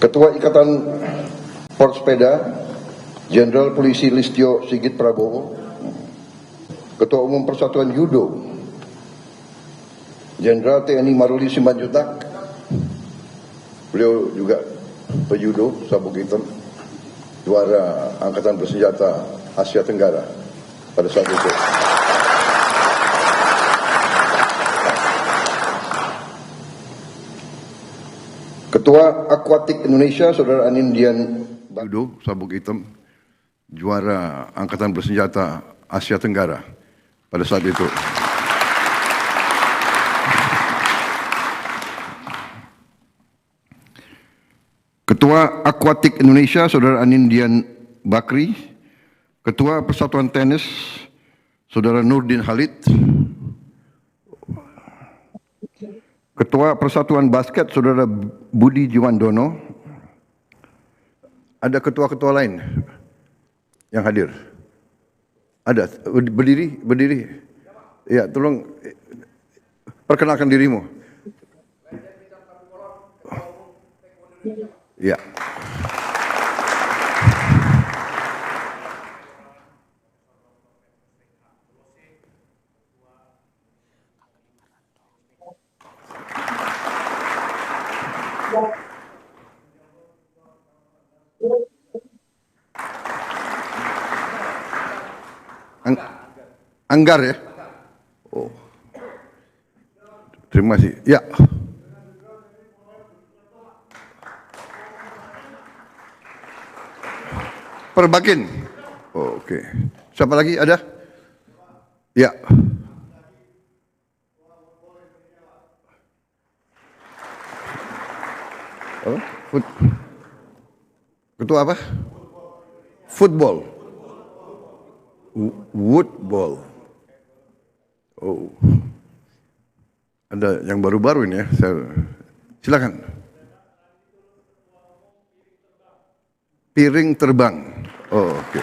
Ketua Ikatan Portpeda Jenderal Polisi Listio Sigit Prabowo, Ketua Umum Persatuan Judo Jenderal TNI Maruli Simanjuntak, beliau juga pejudo sabuk hitam, juara Angkatan Bersenjata Asia Tenggara pada saat itu. Ketua Aquatik Indonesia Saudara Anindyan Judo sabuk hitam, juara Angkatan Bersenjata Asia Tenggara pada saat itu. Ketua Aquatik Indonesia Saudara Anindyan Bakri, Ketua Persatuan Tenis Saudara Nurdin Halid, Ketua Persatuan Basket Saudara Budi Jiwandono. Ada ketua-ketua lain yang hadir? Ada? Berdiri? Ya, tolong perkenalkan dirimu. Ya. Anggar ya? Oh. Terima kasih. Ya. Perbakin. Oh, oke. Siapa lagi ada? Ya. Oh, Ketua apa? Football. Woodball. Oh. Ada yang baru-baru ini ya. Silakan. Piring terbang. Oh, oke.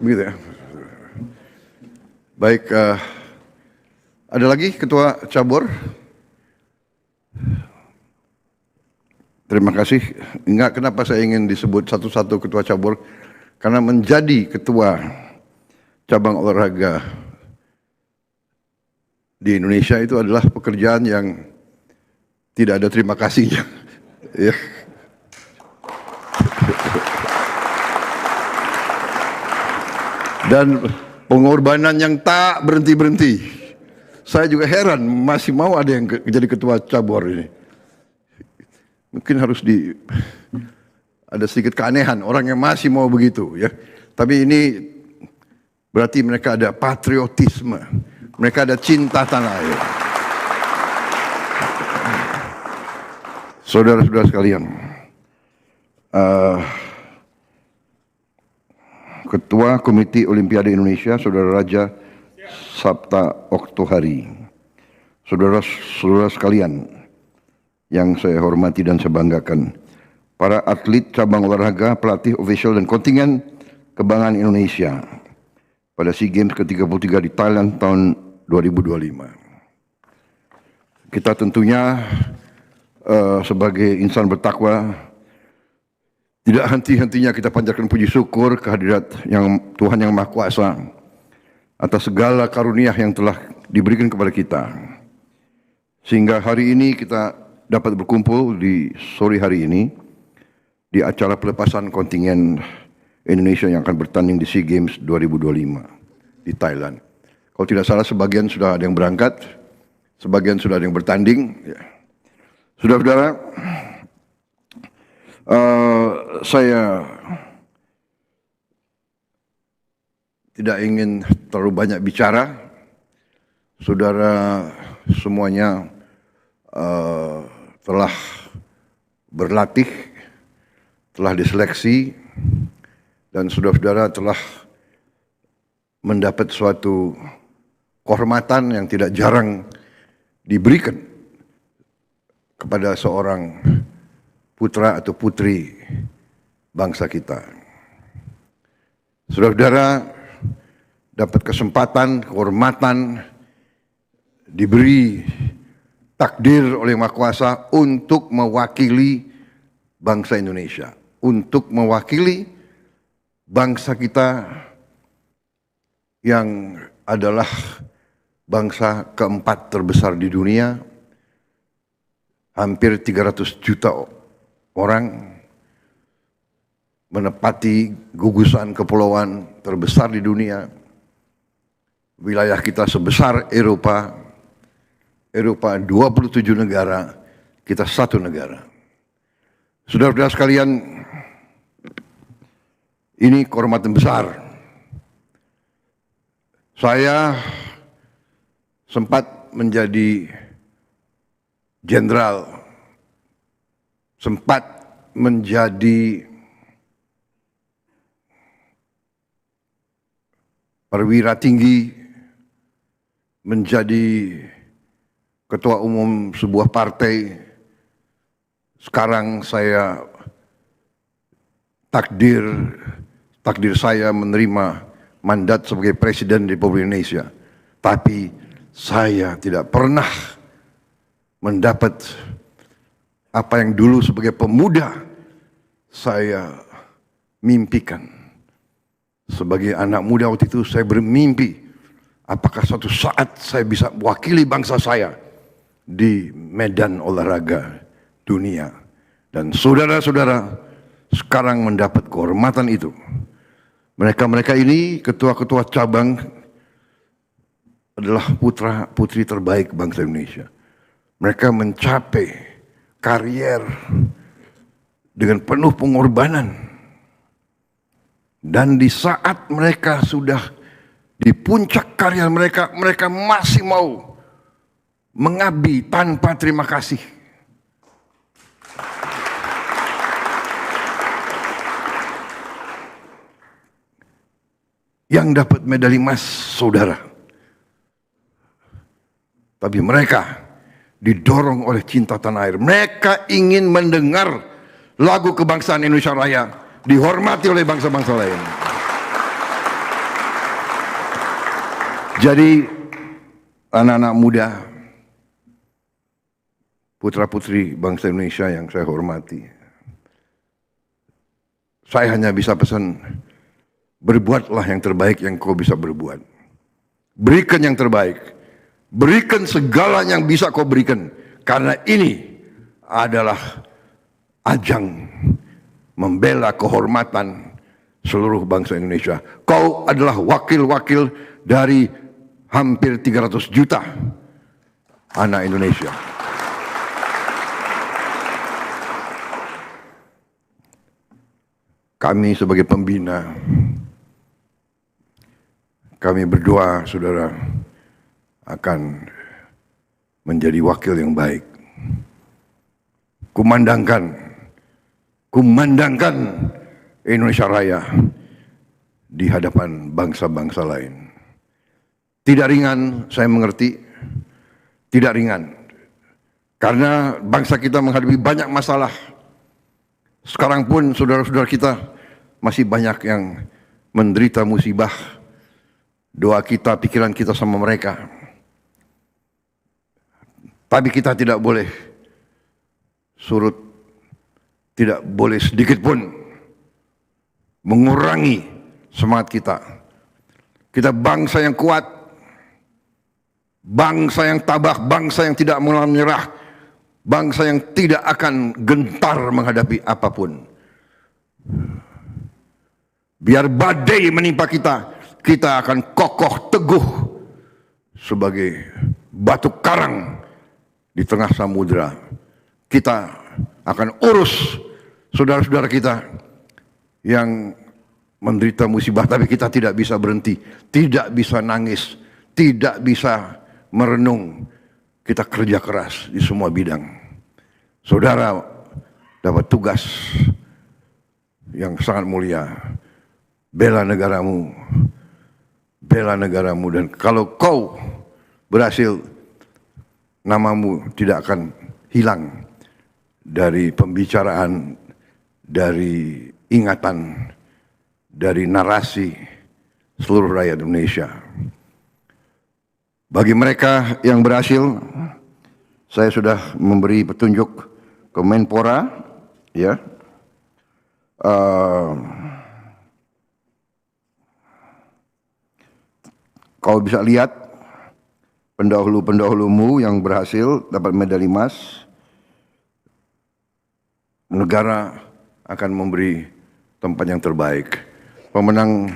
Begitu ya. Baik, ada lagi Ketua Cabur? Terima kasih. Enggak, kenapa saya ingin disebut satu-satu Ketua Cabur? Karena menjadi Ketua Cabang Olahraga di Indonesia itu adalah pekerjaan yang tidak ada terima kasihnya. Ya. Dan pengorbanan yang tak berhenti-berhenti. Saya juga heran masih mau ada yang jadi ketua cabur ini. Mungkin harus ada sedikit keanehan orang yang masih mau begitu ya. Tapi ini berarti mereka ada patriotisme, mereka ada cinta tanah air. Saudara-saudara sekalian, Ketua Komite Olimpiade Indonesia, Saudara Raja Sabta Oktohari, saudara-saudara sekalian yang saya hormati dan saya banggakan, para atlet cabang olahraga, pelatih, ofisial dan kontingen kebanggaan Indonesia pada SEA Games ke-33 di Thailand tahun 2025. Kita tentunya sebagai insan bertakwa tidak henti-hentinya kita panjatkan puji syukur kehadirat yang Tuhan yang Maha Kuasa atas segala karunia yang telah diberikan kepada kita. Sehingga hari ini kita dapat berkumpul di sore hari ini di acara pelepasan kontingen Indonesia yang akan bertanding di SEA Games 2025 di Thailand. Kalau tidak salah sebagian sudah ada yang berangkat, sebagian sudah ada yang bertanding. Saudara-saudara, saya tidak ingin terlalu banyak bicara. Saudara semuanya telah berlatih, telah diseleksi, dan saudara-saudara telah mendapat suatu kehormatan yang tidak jarang diberikan kepada seorang putra atau putri bangsa kita. Saudara-saudara dapat kesempatan, kehormatan, diberi takdir oleh Maha Kuasa untuk mewakili bangsa Indonesia, untuk mewakili bangsa kita yang adalah bangsa keempat terbesar di dunia, hampir 300 juta orang, menepati gugusan kepulauan terbesar di dunia. Wilayah kita sebesar Eropa 27 negara, kita 1 negara. Saudara-saudara sekalian, ini kehormatan besar. Saya sempat menjadi jenderal, sempat menjadi perwira tinggi, menjadi ketua umum sebuah partai. Sekarang saya takdir saya menerima mandat sebagai Presiden Republik Indonesia. Tapi saya tidak pernah mendapat apa yang dulu sebagai pemuda saya mimpikan. Sebagai anak muda waktu itu saya bermimpi, apakah suatu saat saya bisa mewakili bangsa saya di medan olahraga dunia. Dan saudara-saudara sekarang mendapat kehormatan itu. Mereka ini ketua-ketua cabang adalah putra-putri terbaik bangsa Indonesia. Mereka mencapai karier dengan penuh pengorbanan. Dan di saat mereka sudah di puncak karier mereka, mereka masih mau mengabdi tanpa terima kasih. Yang dapat medali emas saudara. Tapi mereka didorong oleh cinta tanah air. Mereka ingin mendengar lagu kebangsaan Indonesia Raya dihormati oleh bangsa-bangsa lain. Jadi anak-anak muda, putra-putri bangsa Indonesia yang saya hormati, saya hanya bisa pesan, berbuatlah yang terbaik yang kau bisa berbuat. Berikan yang terbaik. Berikan segala yang bisa kau berikan. Karena ini adalah ajang membela kehormatan seluruh bangsa Indonesia. Kau adalah wakil-wakil dari hampir 300 juta anak Indonesia. Kami sebagai pembina, kami berdoa saudara akan menjadi wakil yang baik. Kumandangkan Indonesia Raya di hadapan bangsa-bangsa lain. Tidak ringan, saya mengerti, tidak ringan. Karena bangsa kita menghadapi banyak masalah. Sekarang pun saudara-saudara kita masih banyak yang menderita musibah. Doa kita, pikiran kita sama mereka. Tapi kita tidak boleh surut, tidak boleh sedikit pun mengurangi semangat kita. Kita bangsa yang kuat, bangsa yang tabah, bangsa yang tidak mau menyerah, bangsa yang tidak akan gentar menghadapi apapun. Biar badai menimpa kita, kita akan kokoh teguh sebagai batu karang di tengah samudera. Kita akan urus saudara-saudara kita yang menderita musibah, tapi kita tidak bisa berhenti, tidak bisa nangis, tidak bisa merenung. Kita kerja keras di semua bidang. Saudara dapat tugas yang sangat mulia. Bela negaramu, dan kalau kau berhasil, namamu tidak akan hilang dari pembicaraan, dari ingatan, dari narasi seluruh rakyat Indonesia. Bagi mereka yang berhasil, Saya sudah memberi petunjuk ke Menpora, ya. Kau bisa lihat pendahulu-pendahulumu yang berhasil dapat medali emas, negara akan memberi tempat yang terbaik. Pemenang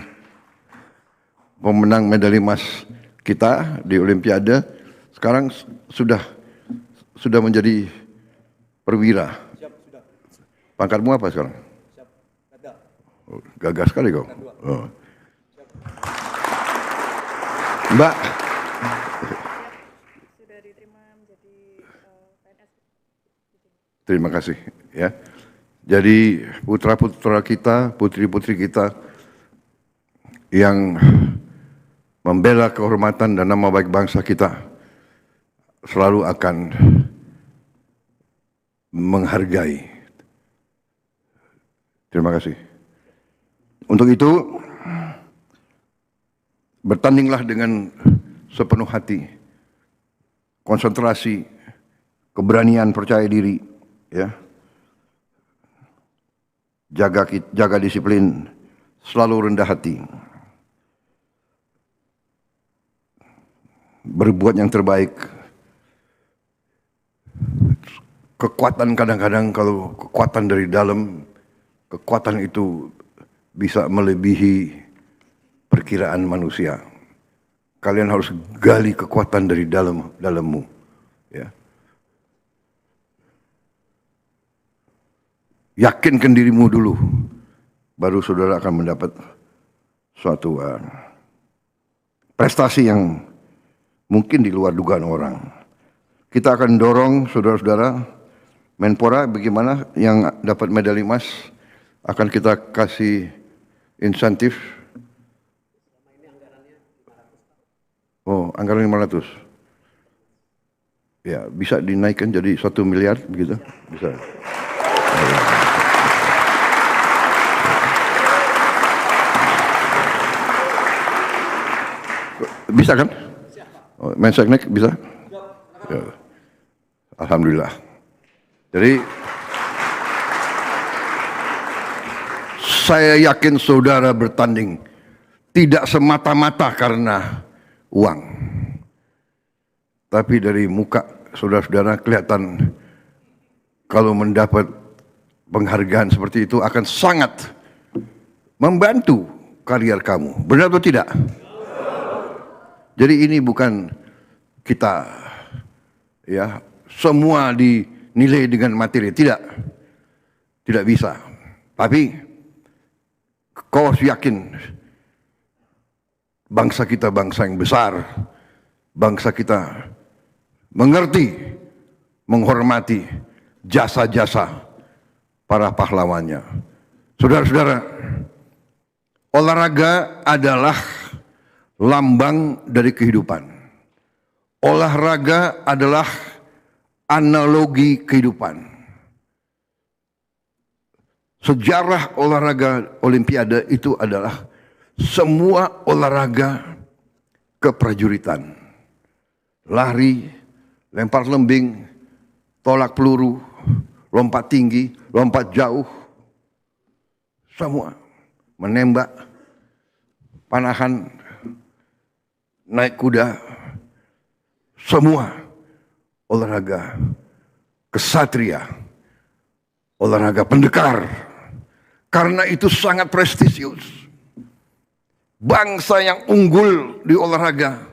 medali emas kita di Olimpiade sekarang sudah menjadi perwira. Pangkatmu apa sekarang? Oh, gagah sekali kau. Oh. Mbak. Sudah diterima menjadi PNS. Terima kasih ya. Jadi putra-putra kita, putri-putri kita yang membela kehormatan dan nama baik bangsa kita selalu akan menghargai. Terima kasih. Untuk itu, bertandinglah dengan sepenuh hati, konsentrasi, keberanian, percaya diri, ya. Jaga disiplin, selalu rendah hati. Berbuat yang terbaik. Kekuatan kadang-kadang kalau kekuatan dari dalam, kekuatan itu bisa melebihi perkiraan manusia. Kalian harus gali kekuatan dari dalammu, ya. Yakinkan dirimu dulu, baru saudara akan mendapat suatu prestasi yang mungkin di luar dugaan orang. Kita akan dorong saudara-saudara, Menpora bagaimana yang dapat medali emas akan kita kasih insentif. Oh, anggaran 500. Ya, bisa dinaikkan jadi 1 miliar begitu? Bisa. Bisa kan? Oh, Menseknek bisa? Ya. Alhamdulillah. Jadi saya yakin saudara bertanding tidak semata-mata karena uang. Tapi dari muka saudara-saudara kelihatan kalau mendapat penghargaan seperti itu akan sangat membantu karier kamu. Benar atau tidak? Jadi ini bukan kita ya semua dinilai dengan materi, tidak bisa. Tapi kau harus yakin bangsa kita bangsa yang besar, bangsa kita mengerti, menghormati jasa-jasa para pahlawannya. Saudara-saudara, olahraga adalah lambang dari kehidupan. Olahraga adalah analogi kehidupan. Sejarah olahraga Olimpiade itu adalah semua olahraga keprajuritan. Lari, lempar lembing, tolak peluru, lompat tinggi, lompat jauh. Semua. Menembak, panahan, naik kuda, semua olahraga kesatria, olahraga pendekar. Karena itu sangat prestisius. Bangsa yang unggul di olahraga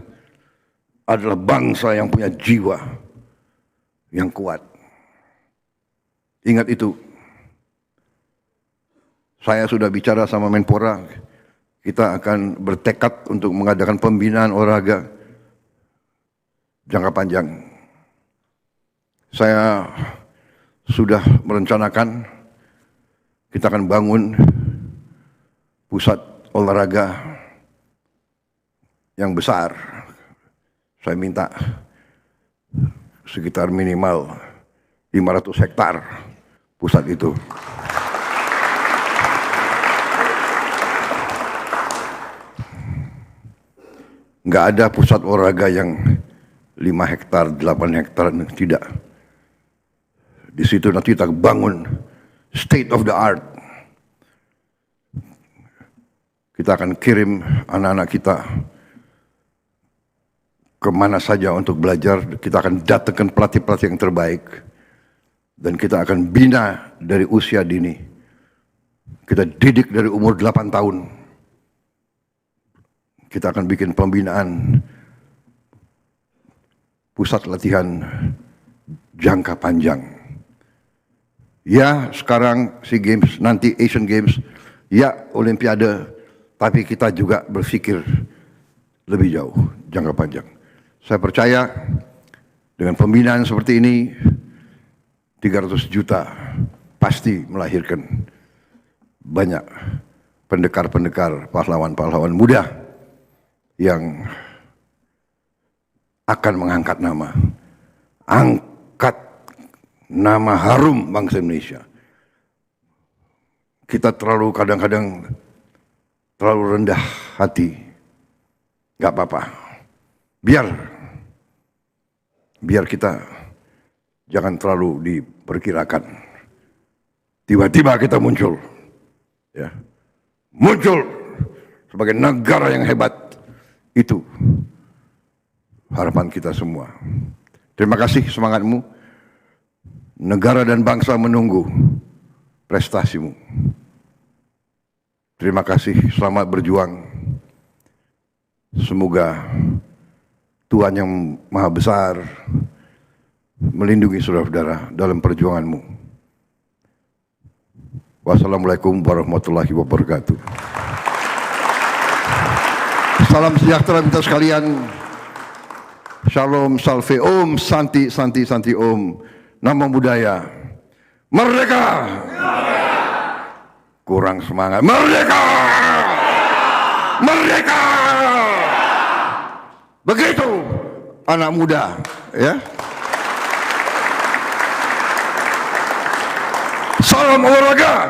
adalah bangsa yang punya jiwa yang kuat. Ingat itu. Saya sudah bicara sama Menpora, kita akan bertekad untuk mengadakan pembinaan olahraga jangka panjang. Saya sudah merencanakan kita akan bangun pusat olahraga yang besar. Saya minta sekitar minimal 500 hektar pusat itu. Nggak ada pusat olahraga yang 5 hektar, 8 hektar, tidak. Di situ nanti kita bangun state of the art. Kita akan kirim anak-anak kita kemana saja untuk belajar. Kita akan datangkan pelatih-pelatih yang terbaik. Dan kita akan bina dari usia dini. Kita didik dari umur 8 tahun. Kita akan bikin pembinaan pusat latihan jangka panjang. Ya, sekarang SEA Games, nanti Asian Games, ya Olimpiade, tapi kita juga berpikir lebih jauh, jangka panjang. Saya percaya dengan pembinaan seperti ini, 300 juta pasti melahirkan banyak pendekar-pendekar, pahlawan-pahlawan muda yang akan mengangkat nama, angkat nama harum bangsa Indonesia. Kita terlalu kadang-kadang terlalu rendah hati. Gak apa-apa. Biar kita jangan terlalu diperkirakan. Tiba-tiba kita muncul. Ya. Muncul sebagai negara yang hebat. Itu harapan kita semua. Terima kasih semangatmu. Negara dan bangsa menunggu prestasimu. Terima kasih, selamat berjuang. Semoga Tuhan yang Maha Besar melindungi saudara-saudara dalam perjuanganmu. Wassalamualaikum warahmatullahi wabarakatuh. Salam sejahtera kita sekalian. Shalom, salve, om, santi, santi, santi, om. Nama budaya. Merdeka! Kurang semangat. Merdeka! Merdeka! Begitu anak muda, ya. Salam olahraga.